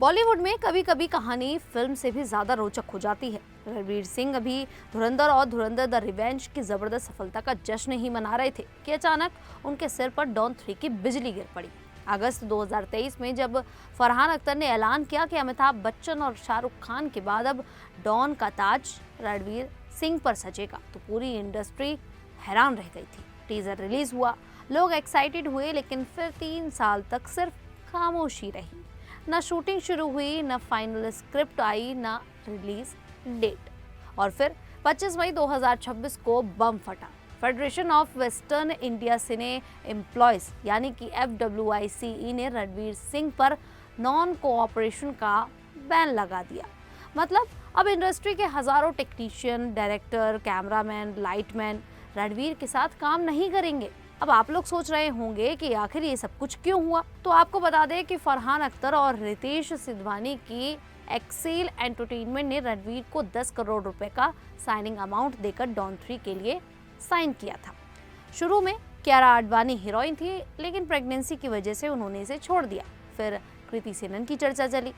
बॉलीवुड में कभी कभी कहानी फिल्म से भी ज्यादा रोचक हो जाती है। रणवीर सिंह अभी धुरंधर और धुरंधर द रिवेंज की जबरदस्त सफलता का जश्न ही मना रहे थे कि अचानक उनके सिर पर डॉन 3 की बिजली गिर पड़ी। अगस्त 2023 में जब फरहान अख्तर ने ऐलान किया कि अमिताभ बच्चन और शाहरुख खान के बाद अब डॉन का ताज रणवीर सिंह पर सजेगा, तो पूरी इंडस्ट्री हैरान रह गई थी। टीजर रिलीज हुआ, लोग एक्साइटेड हुए, लेकिन फिर 3 साल तक सिर्फ खामोशी रही। न शूटिंग शुरू हुई, न फाइनल स्क्रिप्ट आई, न रिलीज डेट। और फिर 25 मई 2026 को बम फटा। Federation of western India cine employees यानी कि FWICE ने रणवीर सिंह पर नॉन कोऑपरेशन का बैन लगा दिया। मतलब अब इंडस्ट्री के हजारों technician, director, cameraman, lightman Ranveer के साथ काम नहीं करेंगे। अब आप लोग सोच रहे होंगे कि आखिर ये सब कुछ क्यों हुआ। तो आपको बता दें कि फरहान अख्तर और रितेश सिधवानी की एक्सेल एंटरटेनमेंट ने रणवीर को 10 करोड़ रुपए का साइनिंग अमाउंट देकर डॉन 3 के लिए साइन किया था। शुरू में कियारा आडवाणी हीरोइन थी, लेकिन प्रेगनेंसी की वजह से उन्होंने इसे छोड़ दिया। फिर कृति सेनन की चर्चा चली।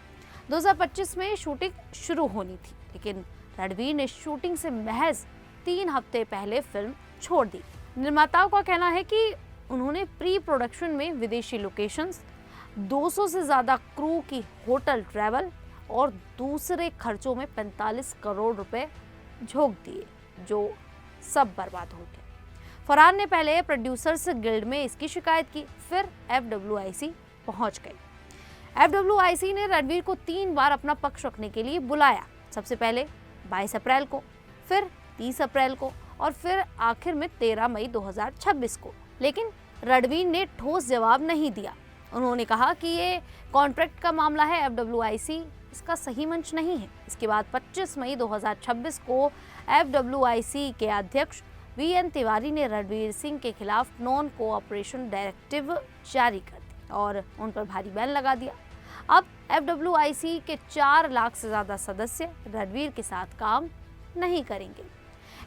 2025 में शूटिंग शुरू होनी थी, लेकिन रणवीर ने शूटिंग से महज 3 हफ्ते पहले फिल्म छोड़ दी। निर्माताओं का कहना है कि उन्होंने प्री प्रोडक्शन में विदेशी लोकेशंस, 200 से ज्यादा क्रू की होटल ट्रैवल और दूसरे खर्चों में 45 करोड़ रुपए झोंक दिए, जो सब बर्बाद हो गए। फरहान ने पहले प्रोड्यूसर्स गिल्ड में इसकी शिकायत की, फिर FWIC पहुंच गई। FWIC ने रणवीर को 3 बार अपना पक्ष रखने के लिए बुलाया। सबसे पहले 22 अप्रैल को, फिर 30 अप्रैल को और फिर आखिर में 13 मई 2026 को। लेकिन रणवीर ने ठोस जवाब नहीं दिया। उन्होंने कहा कि ये कॉन्ट्रैक्ट का मामला है, FWIC इसका सही मंच नहीं है। इसके बाद 25 मई 2026 को FWIC के अध्यक्ष VN तिवारी ने रणवीर सिंह के खिलाफ नॉन कोऑपरेशन डायरेक्टिव जारी कर दी और उन पर भारी बैन लगा दिया। अब FWIC के 4 लाख से ज्यादा सदस्य रणवीर के साथ काम नहीं करेंगे।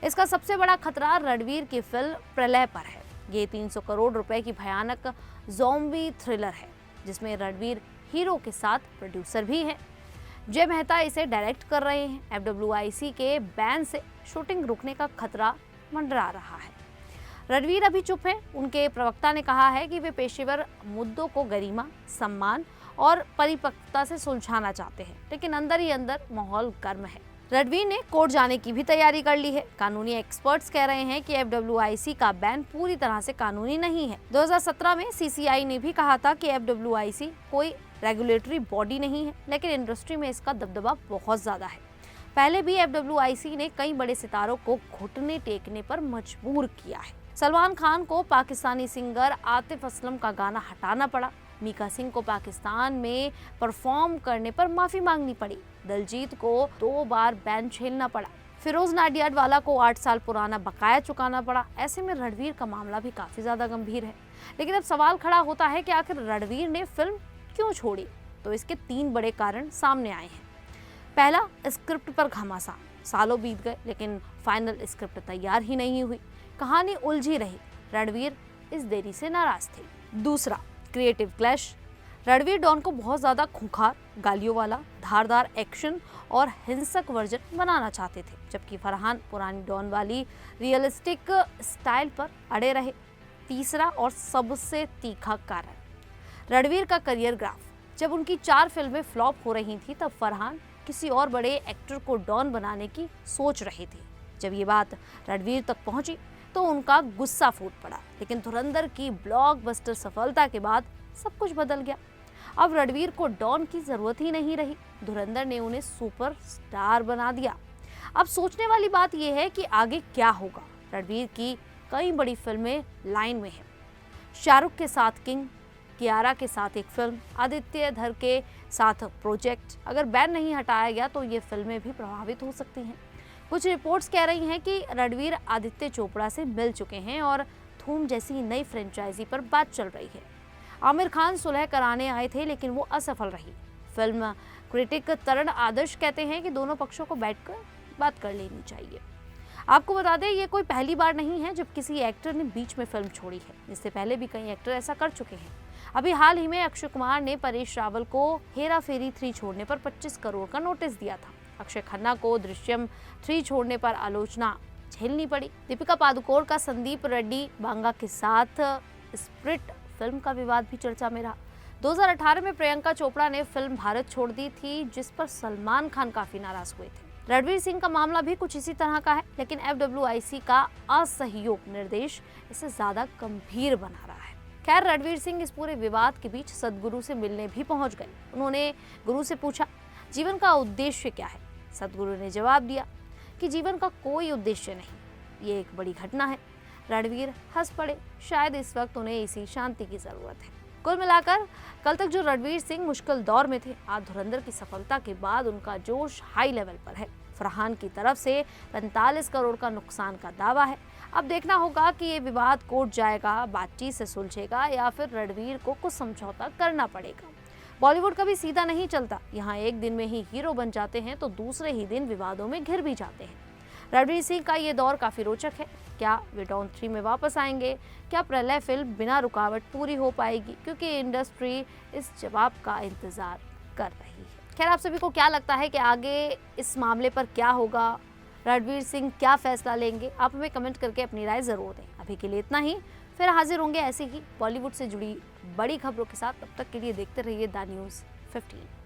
इसका सबसे बड़ा खतरा रणवीर की फिल्म प्रलय पर है। ये 300 करोड़ रुपए की भयानक ज़ॉम्बी थ्रिलर है, जिसमें रणवीर हीरो के साथ प्रोड्यूसर भी हैं। जय मेहता इसे डायरेक्ट कर रहे हैं। FWIC के बैन से शूटिंग रुकने का खतरा मंडरा रहा है। रणवीर अभी चुप हैं। उनके प्रवक्ता ने कहा है कि वे पेशेवर मुद्दों को गरिमा, सम्मान और परिपक्वता से सुलझाना चाहते हैं, लेकिन अंदर ही अंदर माहौल गर्म है। रणवीर ने कोर्ट जाने की भी तैयारी कर ली है। कानूनी एक्सपर्ट्स कह रहे हैं कि FWIC का बैन पूरी तरह से कानूनी नहीं है। 2017 में CCI ने भी कहा था कि FWIC कोई रेगुलेटरी बॉडी नहीं है, लेकिन इंडस्ट्री में इसका दबदबा बहुत ज्यादा है। पहले भी FWIC ने कई बड़े सितारों को घुटने टेकने पर मजबूर किया है। सलमान खान को पाकिस्तानी सिंगर आतिफ असलम का गाना हटाना पड़ा। मीका सिंह को पाकिस्तान में परफॉर्म करने पर माफी मांगनी पड़ी। दिलजीत को 2 बार बैन झेलना पड़ा। फिरोज नाडियाडवाला को 8 साल पुराना बकाया चुकाना पड़ा। ऐसे में रणवीर का मामला भी काफी ज्यादा गंभीर है। लेकिन अब सवाल खड़ा होता है कि आखिर रणवीर ने फिल्म क्यों छोड़ी। तो इसके 3 बड़े कारण सामने आए हैं। पहला, स्क्रिप्ट पर घमासान। सालों बीत गए, लेकिन फाइनल स्क्रिप्ट तैयार ही नहीं हुई। कहानी उलझी रही। रणवीर इस देरी से नाराज थे। दूसरा, क्रिएटिव क्लैश। रणवीर डॉन को बहुत ज्यादा खूंखार, गालियों वाला, धारदार एक्शन और हिंसक वर्जन बनाना चाहते थे, जबकि फरहान पुरानी डॉन वाली रियलिस्टिक स्टाइल पर अड़े रहे। तीसरा और सबसे तीखा कारण, रणवीर का करियर ग्राफ। जब उनकी 4 फिल्में फ्लॉप हो रही थी, तब फरहान किसी और बड़े एक्टर को डॉन बनाने की सोच रहे थे। जब ये बात रणवीर तक पहुंची तो उनका गुस्सा फूट पड़ा। लेकिन धुरंधर की ब्लॉकबस्टर सफलता के बाद सब कुछ बदल गया। अब रणवीर को डॉन की जरूरत ही नहीं रही। धुरंधर ने उन्हें सुपरस्टार बना दिया। अब सोचने वाली बात यह है कि आगे क्या होगा। रणवीर की कई बड़ी फिल्में लाइन में हैं। शाहरुख के साथ किंग, कियारा के साथ एक फिल्म, आदित्य धर के साथ प्रोजेक्ट। अगर बैन नहीं हटाया गया तो ये फिल्में भी प्रभावित हो सकती हैं। कुछ रिपोर्ट्स कह रही हैं कि रणवीर आदित्य चोपड़ा से मिल चुके हैं और धूम जैसी नई फ्रेंचाइजी पर बात चल रही है। आमिर खान सुलह कराने आए थे, लेकिन वो असफल रही। फिल्म क्रिटिक तरण आदर्श कहते हैं कि दोनों पक्षों को बैठकर बात कर लेनी चाहिए। आपको बता दें, ये कोई पहली बार नहीं है जब किसी एक्टर ने बीच में फिल्म छोड़ी है। इससे पहले भी कई एक्टर ऐसा कर चुके हैं। अभी हाल ही में अक्षय कुमार ने परेश रावल को हेरा फेरी 3 छोड़ने पर 25 करोड़ का नोटिस दिया था। अक्षय खन्ना को दृश्यम 3 छोड़ने पर आलोचना झेलनी पड़ी। दीपिका पादुकोण का संदीप रेड्डी बांगा के साथ स्प्रिट फिल्म का विवाद भी चर्चा में रहा। 2018 में प्रियंका चोपड़ा ने फिल्म भारत छोड़ दी थी, जिस पर सलमान खान काफी नाराज हुए थे। रणवीर सिंह का मामला भी कुछ इसी तरह का है, लेकिन FWIC का असहयोग निर्देश इसे ज्यादा गंभीर बना रहा है। खैर, रणवीर सिंह इस पूरे विवाद के बीच सदगुरु से मिलने भी पहुंच गए। उन्होंने गुरु से पूछा, जीवन का उद्देश्य क्या है? सदगुरु ने जवाब दिया कि जीवन का कोई उद्देश्य नहीं, ये एक बड़ी घटना है। रणवीर हंस पड़े, शायद इस वक्त उन्हें इसी शांति की जरूरत है। कुल मिलाकर कल तक जो रणवीर सिंह मुश्किल दौर में थे, आज धुरंधर की सफलता के बाद उनका जोश हाई लेवल पर है। फरहान की तरफ से 45 करोड़ का नुकसान का दावा है। अब देखना होगा कि ये विवाद कोर्ट जाएगा, बातचीत से सुलझेगा या फिर रणवीर को कुछ समझौता करना पड़ेगा। बॉलीवुड कभी सीधा नहीं चलता, यहाँ एक दिन में ही हीरो बन जाते हैं तो दूसरे ही दिन विवादों में घिर भी जाते हैं। रणवीर सिंह का ये दौर काफी रोचक है। क्या वे डॉन 3 में वापस आएंगे? क्या प्रलय फिल्म बिना रुकावट पूरी हो पाएगी? क्योंकि इंडस्ट्री इस जवाब का इंतजार कर रही है। खैर, आप सभी को क्या लगता है कि आगे इस मामले पर क्या होगा? रणवीर सिंह क्या फैसला लेंगे? आप हमें कमेंट करके अपनी राय जरूर दें। अभी के लिए इतना ही, फिर हाजिर होंगे ऐसे ही बॉलीवुड से जुड़ी बड़ी खबरों के साथ। तब तक के लिए देखते रहिए द न्यूज़ 15।